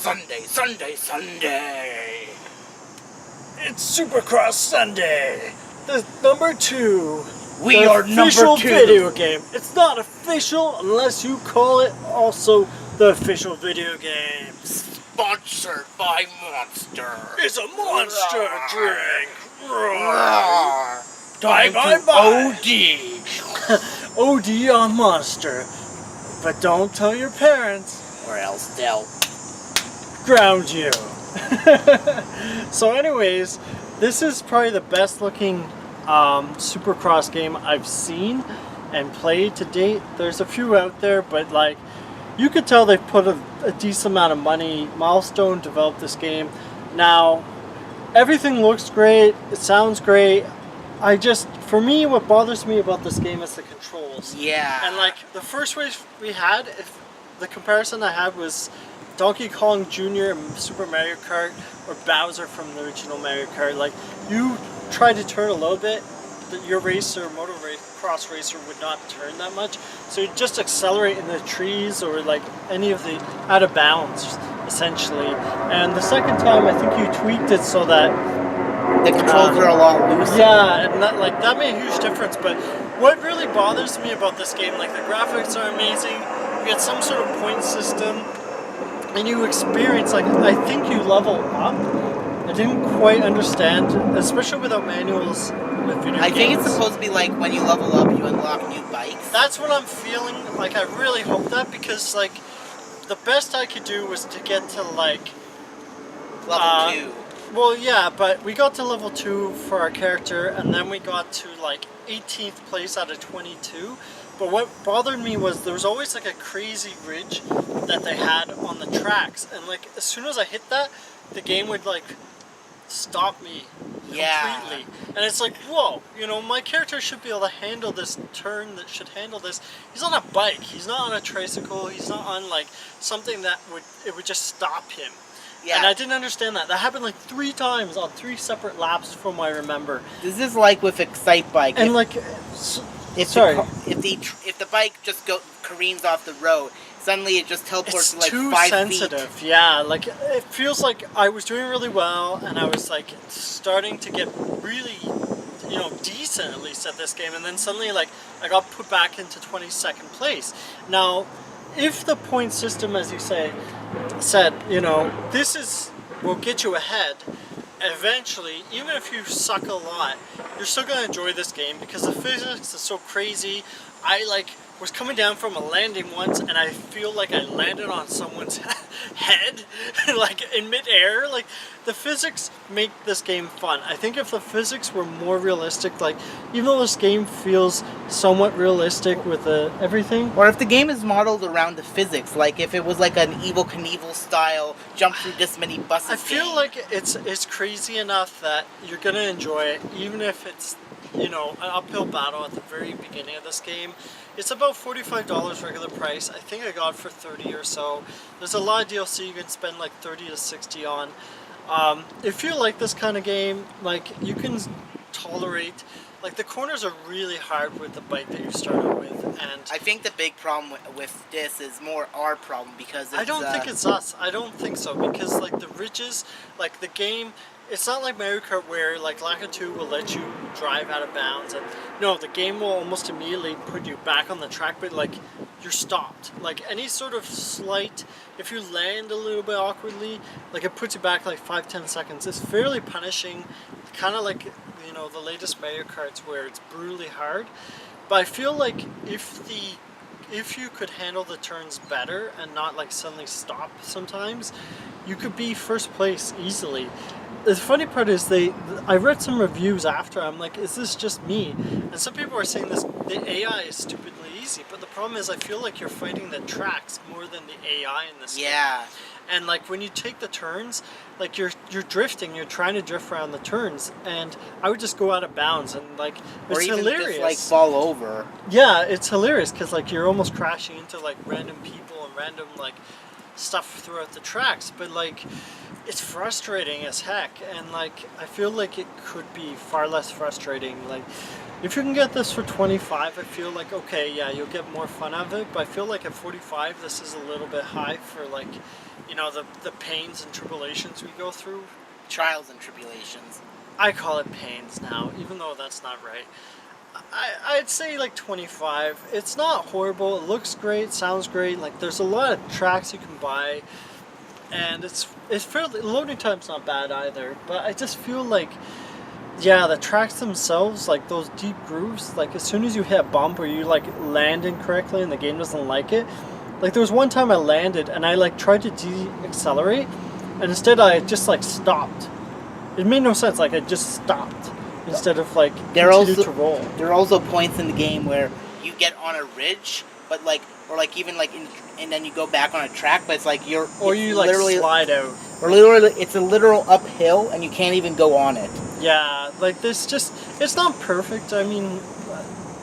Sunday, Sunday, Sunday. It's Supercross Sunday. The number 2. We are number 2. Official video game. It's not official unless you call it also the official video game. Sponsored by Monster. It's a monster drink. Time Bye, to bye. OD. OD on Monster. But don't tell your parents, Or else they'll ground you. So anyways, this is probably the best looking Supercross game I've seen and played to date. There's a few out there, but like you could tell they've put a decent amount of money. Milestone developed this game. Now everything looks great, it sounds great. For me, what bothers me about this game is the controls. Yeah. And like the first race we had, the comparison I had was Donkey Kong Jr. and Super Mario Kart, or Bowser from the original Mario Kart. Like, you try to turn a little bit, your racer, cross racer would not turn that much. So you just accelerate in the trees or like any of the out of bounds, essentially. And the second time, I think you tweaked it so that the controls are a lot looser. Yeah, and that made a huge difference. But what really bothers me about this game, like the graphics are amazing, you get some sort of point system, and you experience, like, I think you level up. I didn't quite understand, especially without manuals with video games. I think it's supposed to be like when you level up, you unlock new bikes. That's what I'm feeling. Like, I really hope that, because like the best I could do was to get to like level 2. Well, yeah, but we got to level 2 for our character, and then we got to like 18th place out of 22. But what bothered me was there was always like a crazy ridge that they had on the tracks, and like as soon as I hit that, the game would like stop me completely. And it's like, whoa, you know, my character should be able to handle this turn, that should handle this. He's on a bike, he's not on a tricycle, he's not on like something that would just stop him. Yeah. And I didn't understand that. That happened like 3 times on 3 separate laps from what I remember. This is like with Excite Bike. And if the bike just careens off the road, suddenly it just teleports to like 5 feet. It's too sensitive, yeah. Like, it feels like I was doing really well, and I was like starting to get really, you know, decent at least at this game, and then suddenly like I got put back into 22nd place. Now, if the point system, as you said, you know, this will get you ahead eventually, even if you suck a lot, you're still going to enjoy this game because the physics is so crazy. I like was coming down from a landing once, and I feel like I landed on someone's head, like in midair. Like, the physics make this game fun. I think if the physics were more realistic, like, even though this game feels somewhat realistic with everything. Or if the game is modeled around the physics, like if it was like an Evel Knievel style, jump through this many buses. I feel like it's crazy enough that you're gonna enjoy it, even if it's, you know, an uphill battle at the very beginning of this game. It's about $45 regular price. I think I got it for 30 or so. There's a lot of DLC you can spend like 30 to 60 on. If you like this kind of game, like, you can tolerate, like, the corners are really hard with the bike that you started with, and I think the big problem with this is more our problem, because it's, I don't think it's us. I don't think so, because like the ridges, like the game, it's not like Mario Kart where like Laka 2 will let you drive out of bounds, and no, the game will almost immediately put you back on the track, but like you're stopped. Like any sort of slight, if you land a little bit awkwardly, like it puts you back like 5-10 seconds. It's fairly punishing, kind of like, you know, the latest Mario Karts where it's brutally hard. But I feel like if you could handle the turns better and not like suddenly stop sometimes, you could be first place easily. The funny part is I read some reviews after, I'm like, is this just me? And some people are saying the AI is stupidly easy, but the problem is I feel like you're fighting the tracks more than the AI in this game. And like when you take the turns, like you're drifting, you're trying to drift around the turns, and I would just go out of bounds, and like it's hilarious. Just like fall over. Yeah, it's hilarious because like you're almost crashing into like random people and random like stuff throughout the tracks, but like it's frustrating as heck, and like I feel like it could be far less frustrating. Like if you can get this for 25, I feel like okay, yeah, you'll get more fun out of it, but I feel like at 45 this is a little bit high for like you know, the pains and tribulations we go through. Trials and tribulations. I call it pains now, even though that's not right. I'd say like 25. It's not horrible. It looks great, sounds great. Like there's a lot of tracks you can buy, and it's fairly, loading time's not bad either. But I just feel like, yeah, the tracks themselves, like those deep grooves, like as soon as you hit a bump or you like land incorrectly and the game doesn't like it. Like there was one time I landed and I like tried to de-accelerate, and instead I just like stopped. It made no sense. Like I just stopped instead of like continue to roll. There are also points in the game where you get on a ridge, but like, or like even like, and then you go back on a track, but it's like or you like slide out. Or literally, it's a literal uphill, and you can't even go on it. Yeah, like there's just, it's not perfect. I mean,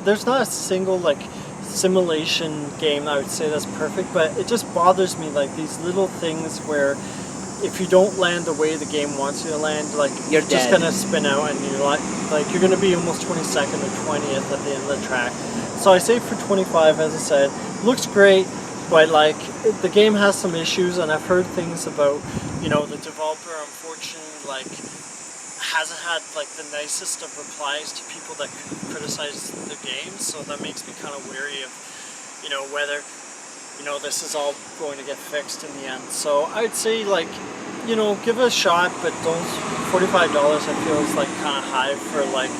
there's not a single like simulation game I would say that's perfect, but it just bothers me, like these little things where if you don't land the way the game wants you to land, like you're just dead. gonna spin out and you're like you're gonna be almost 22nd or 20th at the end of the track. So I say for 25, as I said, looks great, but like the game has some issues, and I've heard things about, you know, the developer unfortunately like hasn't had like the nicest of replies to people that criticize the game, so that makes me kind of wary of, you know, whether, you know, this is all going to get fixed in the end. So I'd say, like, you know, give it a shot, but those $45 I feel is like kind of high for like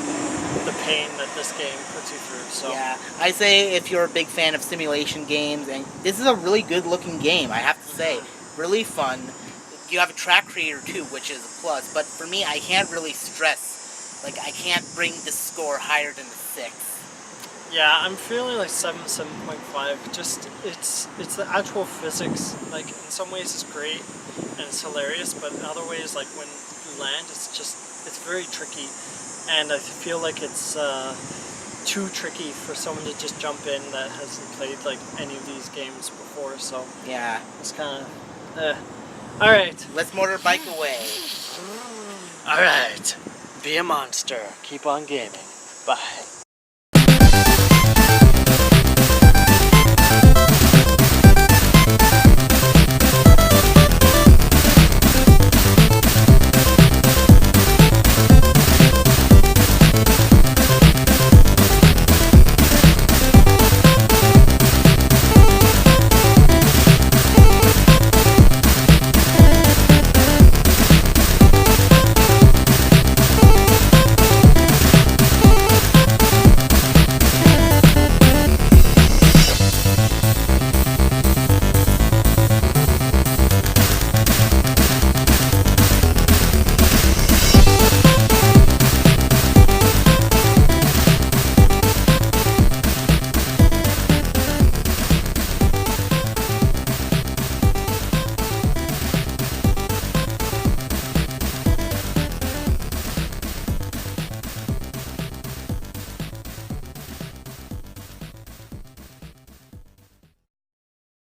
the pain that this game puts you through. So yeah, I say if you're a big fan of simulation games, and this is a really good looking game, I have to say, really fun. You have a track creator too, which is a plus, but for me, I can't really stress, like I can't bring the score higher than the 6. yeah, I'm feeling like 7.5. Just it's the actual physics. Like in some ways it's great and it's hilarious, but in other ways, like when you land, it's very tricky, and I feel like it's too tricky for someone to just jump in that hasn't played like any of these games before. So Yeah. it's kind of. All right. Let's motorbike away. All right. Be a monster. Keep on gaming. Bye.